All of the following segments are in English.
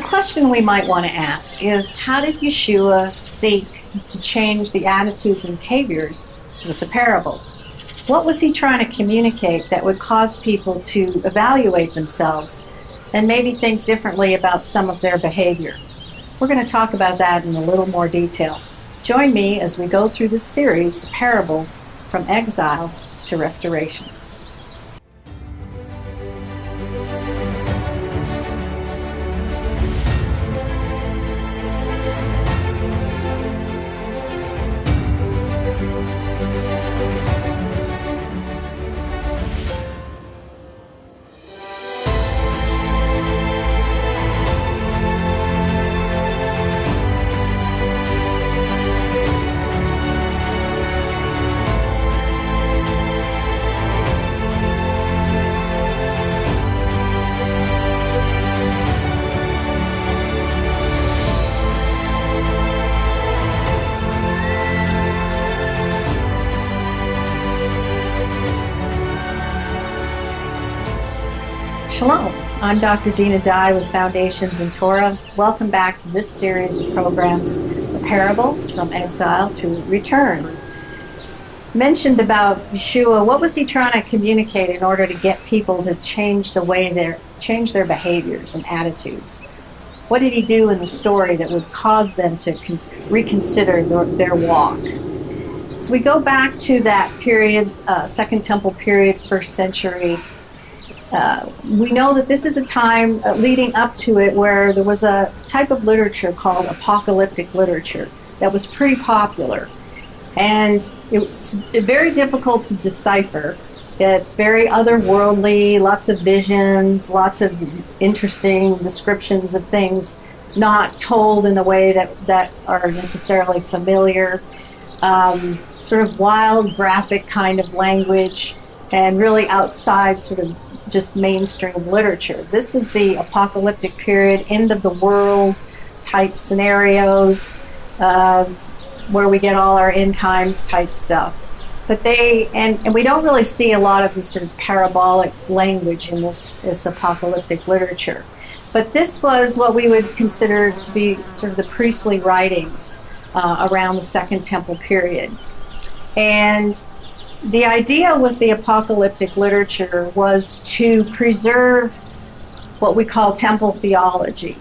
question we might want to ask is, how did Yeshua seek to change the attitudes and behaviors with the parables? What was he trying to communicate that would cause people to evaluate themselves and maybe think differently about some of their behavior? We're going to talk about that in a little more detail. Join me as we go through this series, The Parables from Exile to Restoration. Shalom, I'm Dr. Dina Dye with Foundations in Torah. Welcome back to this series of programs, The Parables from Exile to Return. Mentioned about Yeshua, what was he trying to communicate in order to get people to change their behaviors and attitudes? What did he do in the story that would cause them to reconsider their walk? So we go back to that period, Second Temple period, first century. We know that this is a time leading up to it where there was a type of literature called apocalyptic literature that was pretty popular. And it's very difficult to decipher. It's very otherworldly, lots of visions, lots of interesting descriptions of things not told in the way that are necessarily familiar. Sort of wild, graphic kind of language, and really outside sort of just mainstream literature. This is the apocalyptic period, end of the world type scenarios, where we get all our end times type stuff. But and we don't really see a lot of this sort of parabolic language in this apocalyptic literature. But this was what we would consider to be sort of the priestly writings around the Second Temple period. And the idea with the apocalyptic literature was to preserve what we call temple theology.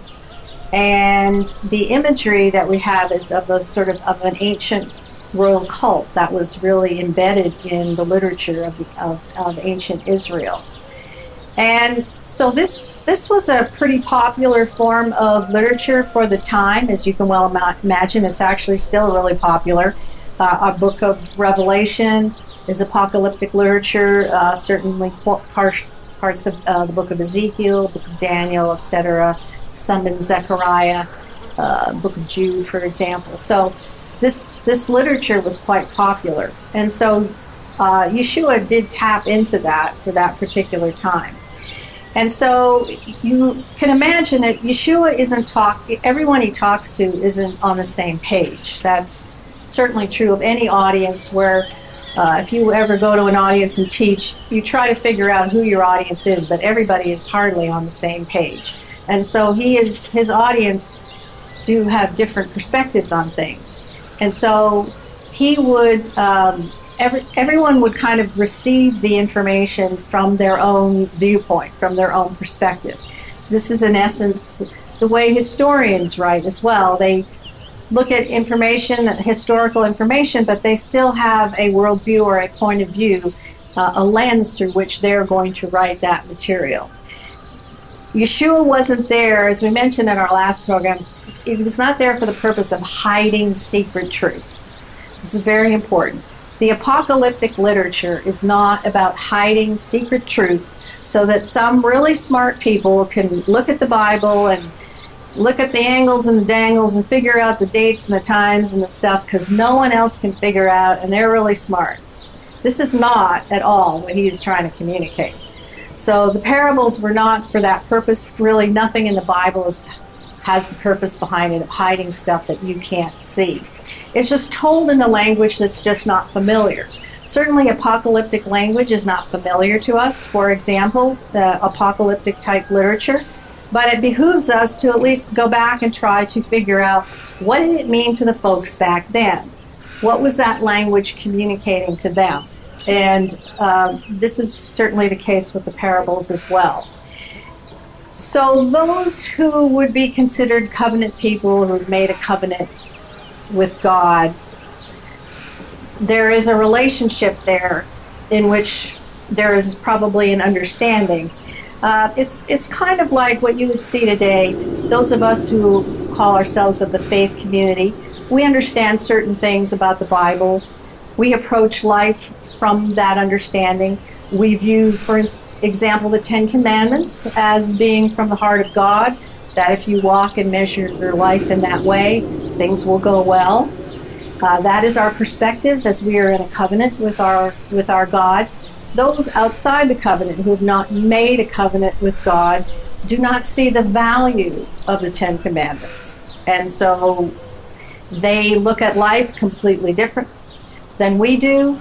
And the imagery that we have is of a sort of an ancient royal cult that was really embedded in the literature of ancient Israel. And so this was a pretty popular form of literature for the time, as you can well imagine. It's actually still really popular. Our book of Revelation is apocalyptic literature, certainly parts of the book of Ezekiel, book of Daniel, etc., some in Zechariah, book of Jude, for example. So this literature was quite popular. And so Yeshua did tap into that for that particular time. And so you can imagine that Yeshua everyone he talks to isn't on the same page. That's certainly true of any audience where if you ever go to an audience and teach, you try to figure out who your audience is, but everybody is hardly on the same page. And so his audience do have different perspectives on things. And so he would, everyone would kind of receive the information from their own viewpoint, from their own perspective. This is in essence the way historians write as well. They look at information, historical information, but they still have a worldview or a point of view, a lens through which they're going to write that material. Yeshua wasn't there, as we mentioned in our last program, he was not there for the purpose of hiding secret truth. This is very important. The apocalyptic literature is not about hiding secret truth so that some really smart people can look at the Bible and look at the angles and the dangles and figure out the dates and the times and the stuff because no one else can figure out, and they're really smart. This is not at all what he is trying to communicate. So the parables were not for that purpose. Really, nothing in the Bible has the purpose behind it of hiding stuff that you can't see. It's just told in a language that's just not familiar. Certainly apocalyptic language is not familiar to us. For example, the apocalyptic type literature But it behooves us to at least go back and try to figure out, what did it mean to the folks back then? What was that language communicating to them? And this is certainly the case with the parables as well. So those who would be considered covenant people, who've made a covenant with God, there is a relationship there in which there is probably an understanding. It's kind of like what you would see today. Those of us who call ourselves of the faith community, we understand certain things about the Bible. We approach life from that understanding. We view, for example, the Ten Commandments as being from the heart of God, that if you walk and measure your life in that way, things will go well. That is our perspective as we are in a covenant with our God. Those outside the covenant who have not made a covenant with God do not see the value of the Ten Commandments. And so they look at life completely different than we do.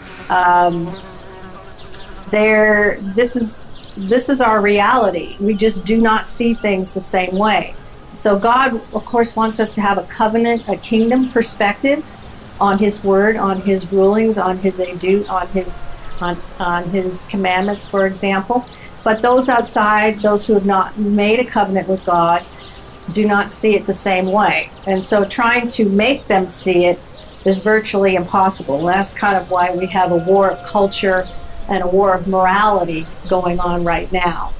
This is our reality. We just do not see things the same way. So God, of course, wants us to have a covenant, a kingdom perspective on His word, on His rulings, on His on His commandments, for example. But those outside, those who have not made a covenant with God, do not see it the same way. And so trying to make them see it is virtually impossible. And that's kind of why we have a war of culture and a war of morality going on right now.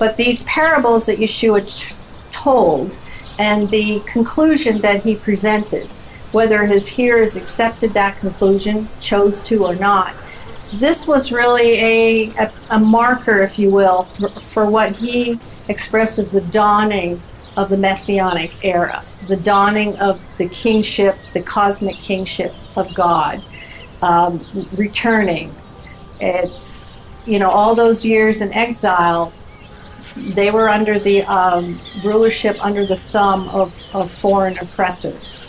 But these parables that Yeshua told, and the conclusion that He presented, whether His hearers accepted that conclusion, chose to or not, this was really a marker, if you will, for what He expressed as the dawning of the Messianic era, the dawning of the kingship, the cosmic kingship of God, returning. It's, all those years in exile, they were under the rulership, under the thumb of foreign oppressors.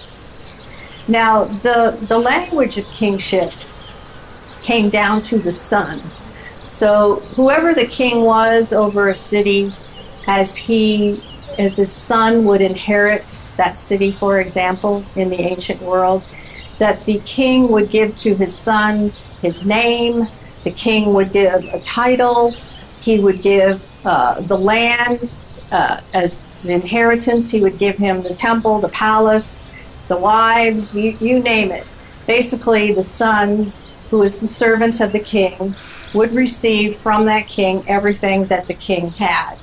Now, the language of kingship came down to the son. So whoever the king was over a city, as his son would inherit that city, for example, in the ancient world, that the king would give to his son his name, the king would give a title, he would give the land as an inheritance, he would give him the temple, the palace, the wives, you name it. Basically, the son, who is the servant of the king, would receive from that king everything that the king had.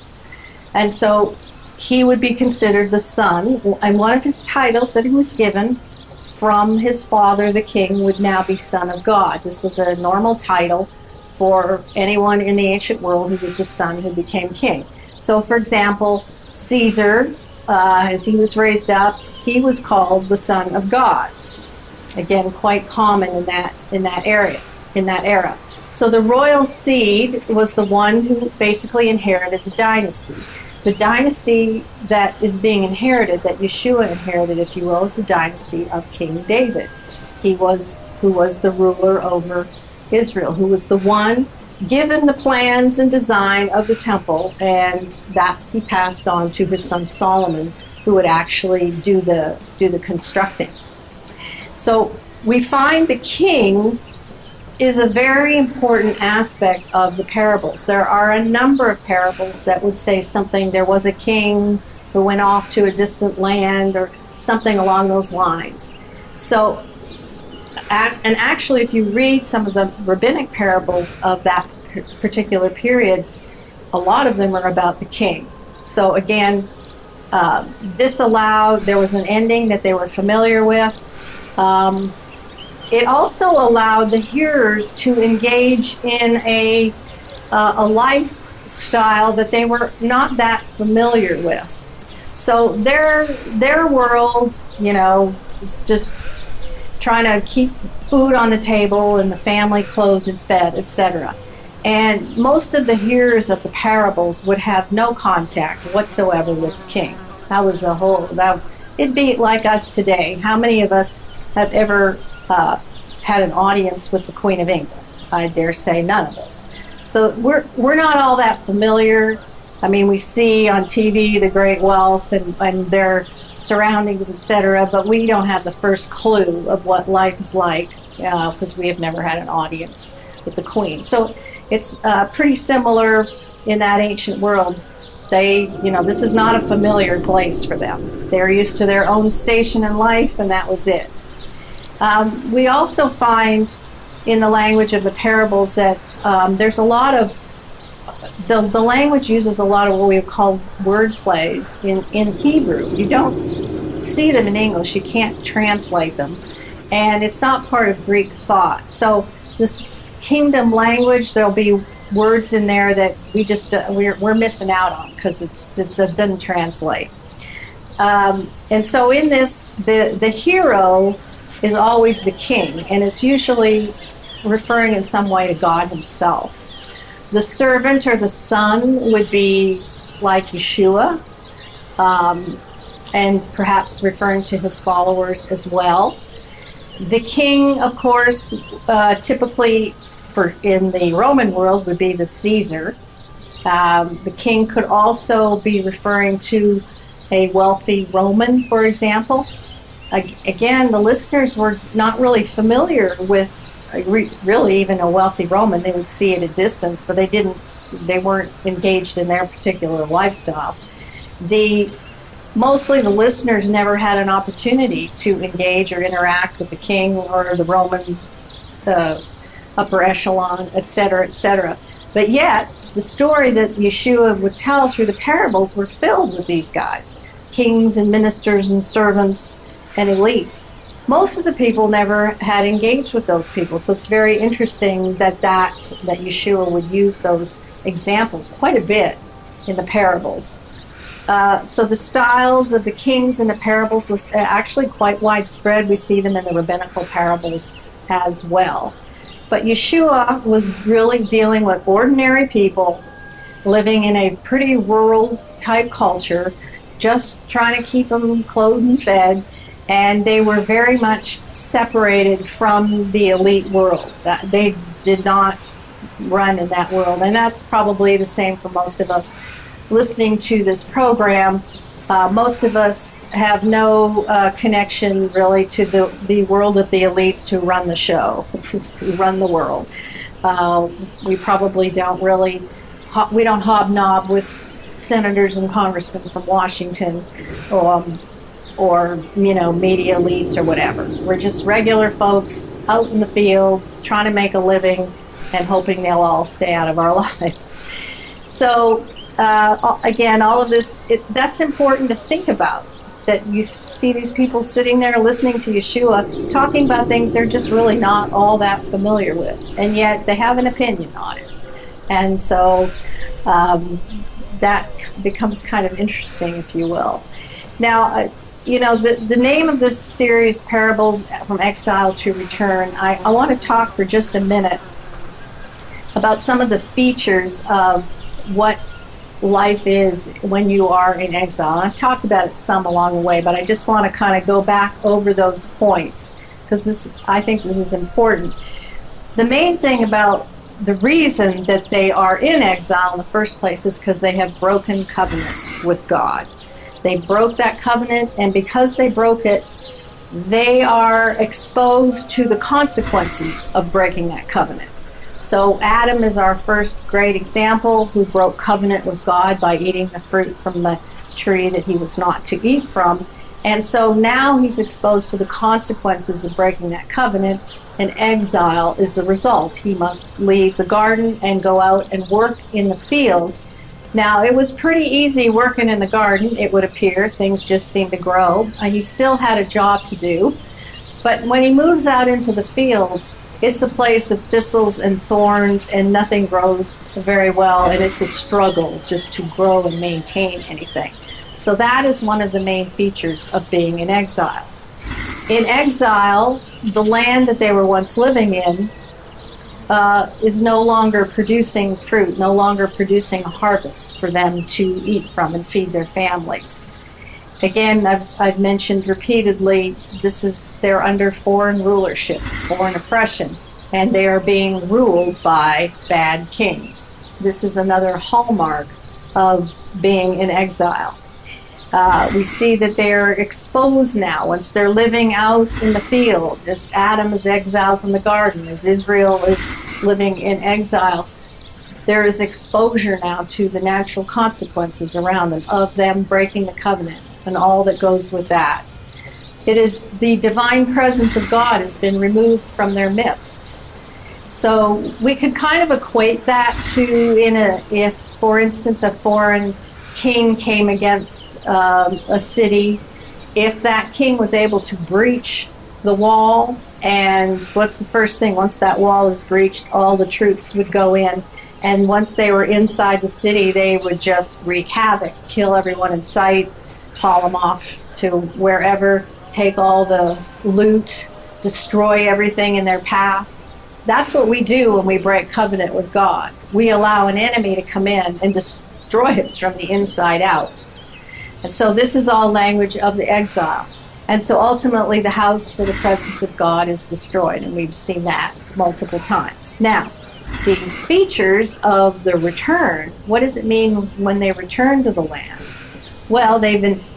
And so he would be considered the son, and one of his titles that he was given from his father, the king, would now be Son of God. This was a normal title for anyone in the ancient world who was the son who became king. So, for example, Caesar, as he was raised up, he was called the Son of God. Again, quite common in that era. So the royal seed was the one who basically inherited the dynasty. The dynasty that is being inherited, that Yeshua inherited, if you will, is the dynasty of King David. Who was the ruler over Israel, who was the one given the plans and design of the temple, and that he passed on to his son Solomon, who would actually do the constructing. So we find the king is a very important aspect of the parables. There are a number of parables that would say something, there was a king who went off to a distant land, or something along those lines. So, and actually, if you read some of the rabbinic parables of that particular period, a lot of them are about the king. So again, there was an ending that they were familiar with. It also allowed the hearers to engage in a lifestyle that they were not that familiar with. So their world, is just trying to keep food on the table and the family clothed and fed, etc. And most of the hearers of the parables would have no contact whatsoever with the king. That was it'd be like us today. How many of us have ever had an audience with the Queen of England? I dare say none of us. So we're not all that familiar. I mean, we see on TV the great wealth and their surroundings, etc., but we don't have the first clue of what life is like because we have never had an audience with the queen. So it's pretty similar in that ancient world. They, this is not a familiar place for them. They're used to their own station in life, and that was it. We also find in the language of the parables that there's a lot of the language uses a lot of what we call word plays in Hebrew. You don't see them in English. You can't translate them. And it's not part of Greek thought. So this kingdom language, there'll be words in there that we're missing out on because it doesn't translate. And so in this, the hero is always the king, and it's usually referring in some way to God himself. The servant or the son would be like Yeshua, and perhaps referring to his followers as well. The king, of course, typically in the Roman world would be the Caesar. The king could also be referring to a wealthy Roman, for example. Again, the listeners were not really familiar with really even a wealthy Roman. They would see at a distance, but they weren't engaged in their particular lifestyle. Mostly the listeners never had an opportunity to engage or interact with the king or the Roman upper echelon, etc., etc. But yet, the story that Yeshua would tell through the parables were filled with these guys, kings and ministers and servants and elites. Most of the people never had engaged with those people, so it's very interesting that Yeshua would use those examples quite a bit in the parables. So the styles of the kings in the parables was actually quite widespread. We see them in the rabbinical parables as well. But Yeshua was really dealing with ordinary people living in a pretty rural type culture, just trying to keep them clothed and fed, and they were very much separated from the elite world. They did not run in that world, and that's probably the same for most of us listening to this program. Most of us have no connection really to the world of the elites who run the show, who run the world. We probably don't really, we don't hobnob with senators and congressmen from Washington or media elites or whatever. We're just regular folks out in the field trying to make a living and hoping they'll all stay out of our lives. So again, all of this, that's important to think about, that you see these people sitting there listening to Yeshua talking about things they're just really not all that familiar with, and yet they have an opinion on it. And so that becomes kind of interesting, if you will. Now, the name of this series, Parables from Exile to Return, I want to talk for just a minute about some of the features of what life is when you are in exile. I've talked about it some along the way, but I just want to kind of go back over those points because I think this is important. The main thing about the reason that they are in exile in the first place is because they have broken covenant with God. They broke that covenant, and because they broke it, they are exposed to the consequences of breaking that covenant. So Adam is our first great example who broke covenant with God by eating the fruit from the tree that he was not to eat from. And so now he's exposed to the consequences of breaking that covenant, and exile is the result. He must leave the garden and go out and work in the field. Now, it was pretty easy working in the garden, it would appear. Things just seemed to grow. He still had a job to do. But when he moves out into the field, it's a place of thistles and thorns, and nothing grows very well, and it's a struggle just to grow and maintain anything. So that is one of the main features of being in exile. In exile, the land that they were once living in is no longer producing fruit, no longer producing a harvest for them to eat from and feed their families. Again, I've mentioned repeatedly, they're under foreign rulership, foreign oppression, and they are being ruled by bad kings. This is another hallmark of being in exile. We see that they're exposed now once they're living out in the field, as Adam is exiled from the garden, as Israel is living in exile. There is exposure now to the natural consequences around them of them breaking the covenant and all that goes with that. It is the divine presence of God has been removed from their midst. So we could kind of equate that to if, for instance, a foreign king came against a city, if that king was able to breach the wall, and what's the first thing? Once that wall is breached, all the troops would go in, and once they were inside the city, they would just wreak havoc, kill everyone in sight, haul them off to wherever, take all the loot, destroy everything in their path. That's what we do when we break covenant with God. We allow an enemy to come in and destroy us from the inside out. And so this is all language of the exile. And so ultimately the house for the presence of God is destroyed, and we've seen that multiple times. Now, the features of the return, what does it mean when they return to the land? Well,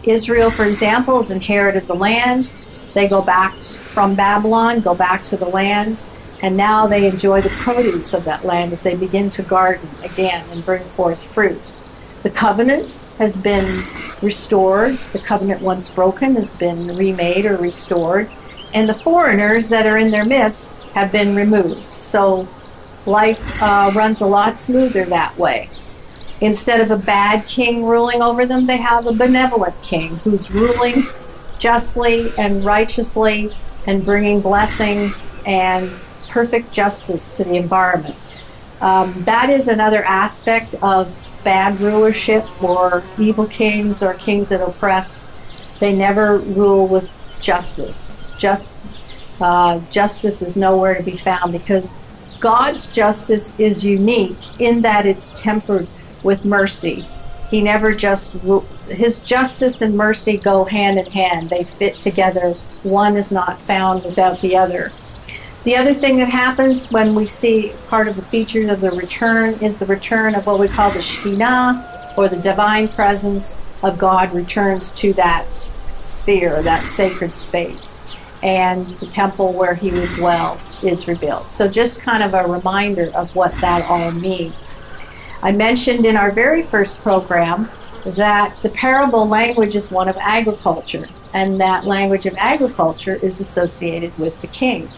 Israel, for example, has inherited the land. They go back from Babylon, go back to the land, and now they enjoy the produce of that land as they begin to garden again and bring forth fruit. The covenant has been restored. The covenant once broken has been remade or restored. And the foreigners that are in their midst have been removed. So life runs a lot smoother that way. Instead of a bad king ruling over them, they have a benevolent king who's ruling justly and righteously and bringing blessings and perfect justice to the environment. That is another aspect of bad rulership or evil kings or kings that oppress. They never rule with justice. Justice is nowhere to be found, because God's justice is unique in that it's tempered with mercy. He never his justice and mercy go hand in hand. They fit together. One is not found without the other. The other thing that happens when we see part of the features of the return is the return of what we call the Shekhinah, or the divine presence of God returns to that sphere, that sacred space, and the temple where he would dwell is rebuilt. So just kind of a reminder of what that all means. I mentioned in our very first program that the parable language is one of agriculture, and that language of agriculture is associated with the king.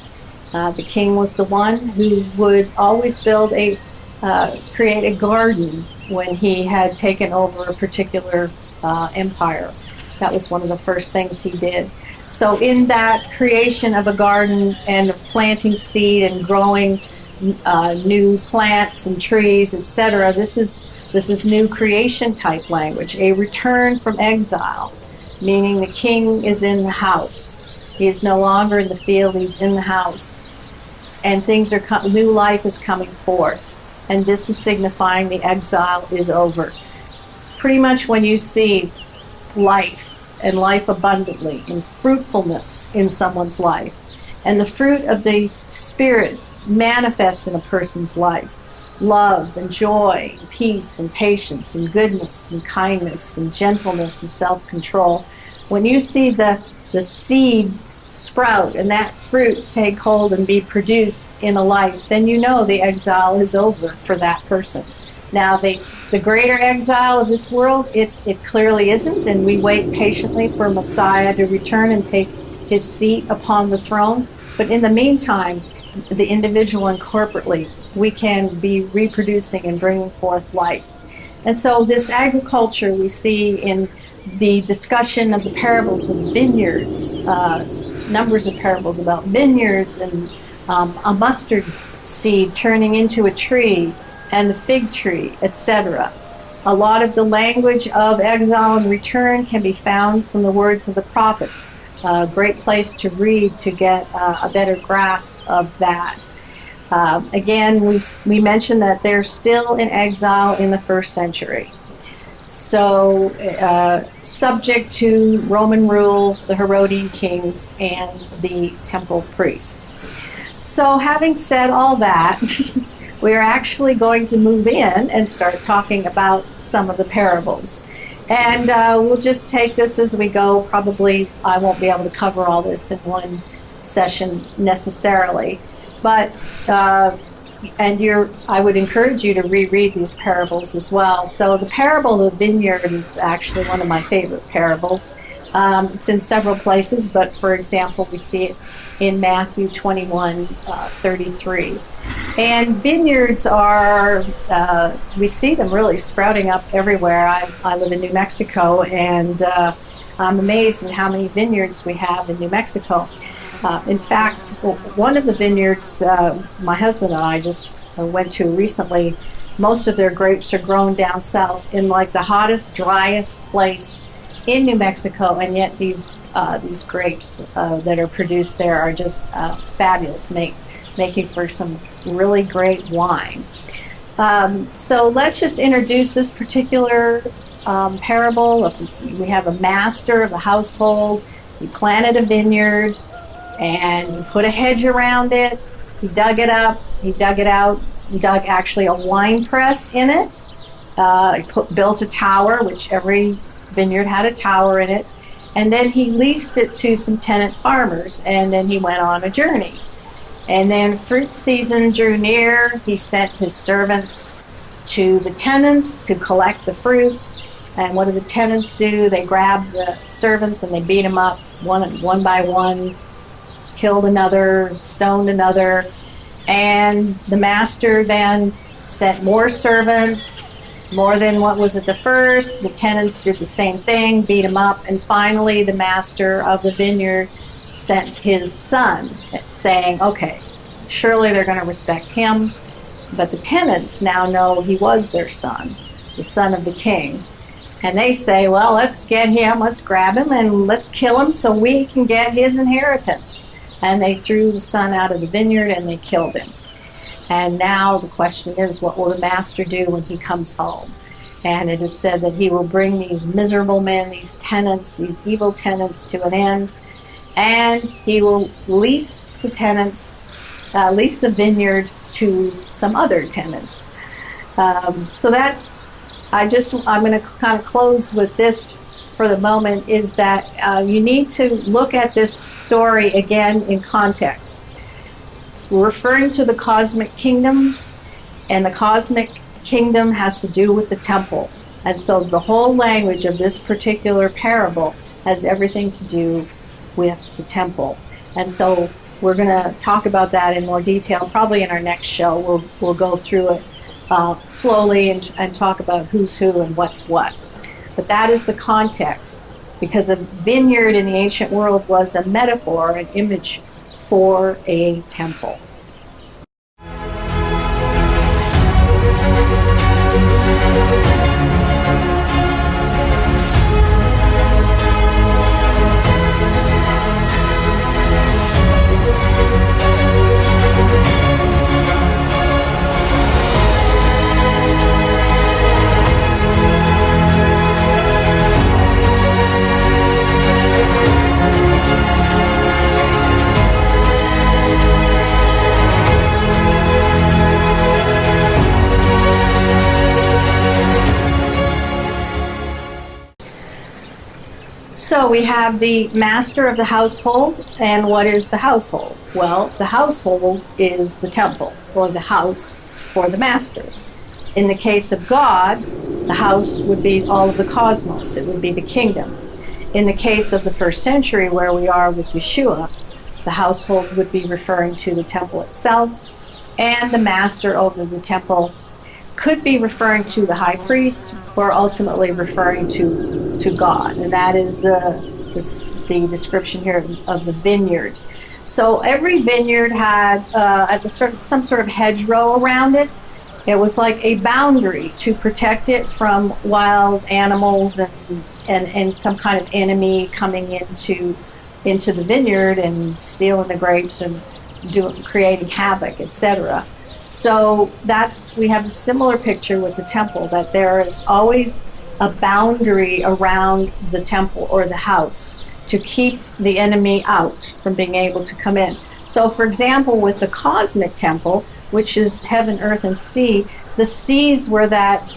The king was the one who would always create a garden when he had taken over a particular empire. That was one of the first things he did. So in that creation of a garden and of planting seed and growing new plants and trees, etc., this is new creation type language, a return from exile, meaning the king is in the house. He is no longer in the field, he's in the house. And new life is coming forth. And this is signifying the exile is over. Pretty much when you see life, and life abundantly, and fruitfulness in someone's life, and the fruit of the Spirit manifest in a person's life, love and joy, and peace and patience and goodness and kindness and gentleness and self-control, when you see the seed sprout and that fruit take hold and be produced in a life, then you know the exile is over for that person. Now, the greater exile of this world, it clearly isn't, and we wait patiently for Messiah to return and take his seat upon the throne. But in the meantime, the individual and corporately, we can be reproducing and bringing forth life. And so this agriculture we see in the discussion of the parables with vineyards, numbers of parables about vineyards and a mustard seed turning into a tree and the fig tree, etc. A lot of the language of exile and return can be found from the words of the prophets. A great place to read to get a better grasp of that. Again, we mentioned that they're still in exile in the first century. So subject to Roman rule, the Herodian kings, and the temple priests. So having said all that, we're actually going to move in and start talking about some of the parables. And we'll just take this as we go. Probably I won't be able to cover all this in one session necessarily, but I would encourage you to reread these parables as well. So the parable of the vineyard is actually one of my favorite parables. It's in several places, but for example, we see it in Matthew 21:33. And vineyards are, we see them really sprouting up everywhere. I live in New Mexico, and I'm amazed at how many vineyards we have in New Mexico. In fact, one of the vineyards my husband and I just went to recently, most of their grapes are grown down south in like the hottest, driest place in New Mexico, and yet these grapes that are produced there are just fabulous, making for some really great wine. So let's just introduce this particular parable. We have a master of the household. He planted a vineyard and he put a hedge around it. He dug it up. He dug it out. He dug actually a wine press in it. Built a tower, which every vineyard had a tower in it. And then he leased it to some tenant farmers, and then he went on a journey. And then fruit season drew near. He sent his servants to the tenants to collect the fruit. And what do the tenants do? They grab the servants and they beat them up one by one, killed another, stoned another. And the master then sent more servants, more than what was at the first. The tenants did the same thing, beat them up. And finally, the master of the vineyard sent his son, saying, okay, surely they're going to respect him. But the tenants now know he was their son, the son of the king. And they say, well, let's get him, let's grab him, and let's kill him so we can get his inheritance. And they threw the son out of the vineyard and they killed him. And now the question is, what will the master do when he comes home? And it is said that he will bring these miserable men, these tenants, these evil tenants to an end. And he will lease the vineyard to some other tenants. So that I'm going to kind of close with this for the moment, is that you need to look at this story again in context. We're referring to the cosmic kingdom, and the cosmic kingdom has to do with the temple. And so the whole language of this particular parable has everything to do with the temple. And so we're going to talk about that in more detail, probably in our next show. We'll go through it slowly and talk about who's who and what's what. But that is the context, because a vineyard in the ancient world was a metaphor, an image for a temple. So we have the master of the household, and what is the household? Well, the household is the temple, or the house for the master. In the case of God, the house would be all of the cosmos. It would be the kingdom. In the case of the first century, where we are with Yeshua, the household would be referring to the temple itself, and the master over the temple could be referring to the high priest, or ultimately referring to God. And that is the description here of the vineyard. So every vineyard had some sort of hedgerow around it. It was like a boundary to protect it from wild animals and some kind of enemy coming into the vineyard and stealing the grapes and creating havoc, etc. So we have a similar picture with the temple, that there is always a boundary around the temple or the house to keep the enemy out from being able to come in. So for example, with the cosmic temple, which is heaven, earth, and sea. The seas were that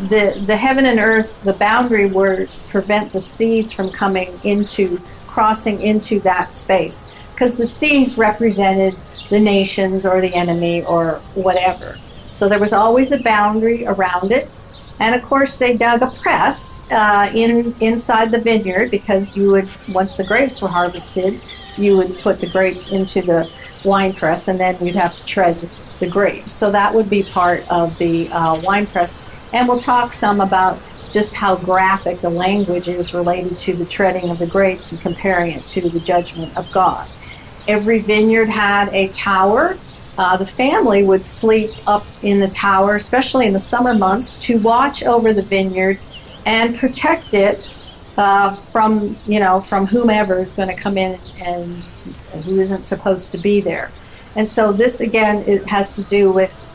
the heaven and earth, the boundary words prevent the seas from crossing into that space, because the seas represented the nations or the enemy or whatever. So there was always a boundary around it. And of course they dug a press inside the vineyard, because you would, once the grapes were harvested, you would put the grapes into the wine press, and then you'd have to tread the grapes. So that would be part of the wine press. And we'll talk some about just how graphic the language is related to the treading of the grapes and comparing it to the judgment of God. Every vineyard had a tower. The family would sleep up in the tower, especially in the summer months, to watch over the vineyard and protect it from whomever is going to come in and who isn't supposed to be there. And so this, again, it has to do with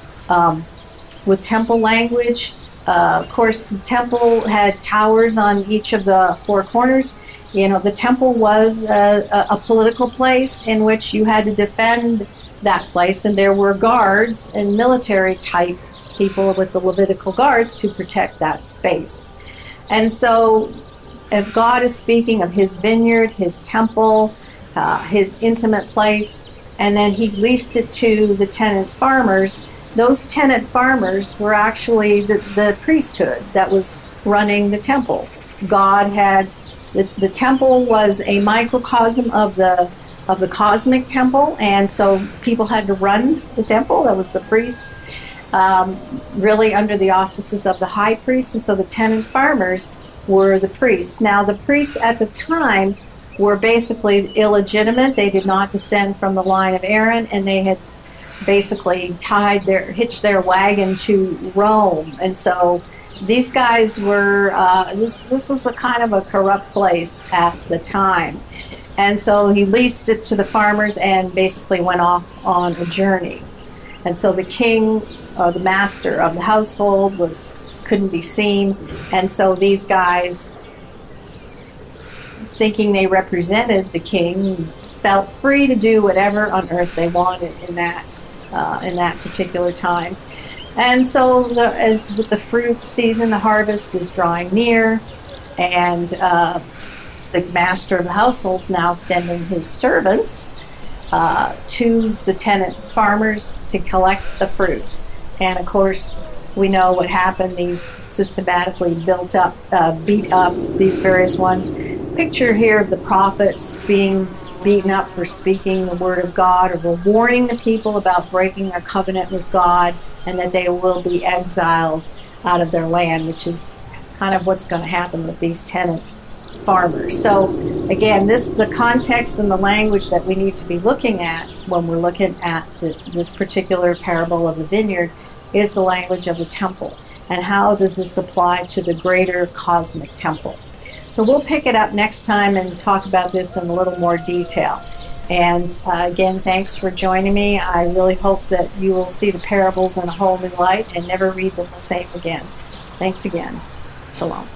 temple language. Of course, the temple had towers on each of the four corners. The temple was a political place in which you had to defend that place, and there were guards and military type people with the Levitical guards to protect that space. And so if God is speaking of his vineyard, his temple, his intimate place, and then he leased it to the tenant farmers, those tenant farmers were actually the priesthood that was running the temple. God had, the temple was a microcosm of the cosmic temple, and so people had to run the temple. That was the priests, really under the auspices of the high priest, and so the tenant farmers were the priests. Now, the priests at the time were basically illegitimate. They did not descend from the line of Aaron, and they had basically hitched their wagon to Rome. And so these guys were, this was a kind of a corrupt place at the time. And so he leased it to the farmers and basically went off on a journey. And so the king, or the master of the household, couldn't be seen. And so these guys, thinking they represented the king, felt free to do whatever on earth they wanted in that particular time. And so as with the fruit season, the harvest is drawing near, and the master of the household's now sending his servants to the tenant farmers to collect the fruit. And of course, we know what happened. These systematically beat up these various ones. Picture here of the prophets being beaten up for speaking the word of God, or warning the people about breaking their covenant with God, and that they will be exiled out of their land, which is kind of what's going to happen with these tenant farmers. So again, the context and the language that we need to be looking at when we're looking at this particular parable of the vineyard is the language of the temple, and how does this apply to the greater cosmic temple. So we'll pick it up next time and talk about this in a little more detail. And again, thanks for joining me. I really hope that you will see the parables in a whole new light and never read them the same again. Thanks again. Shalom.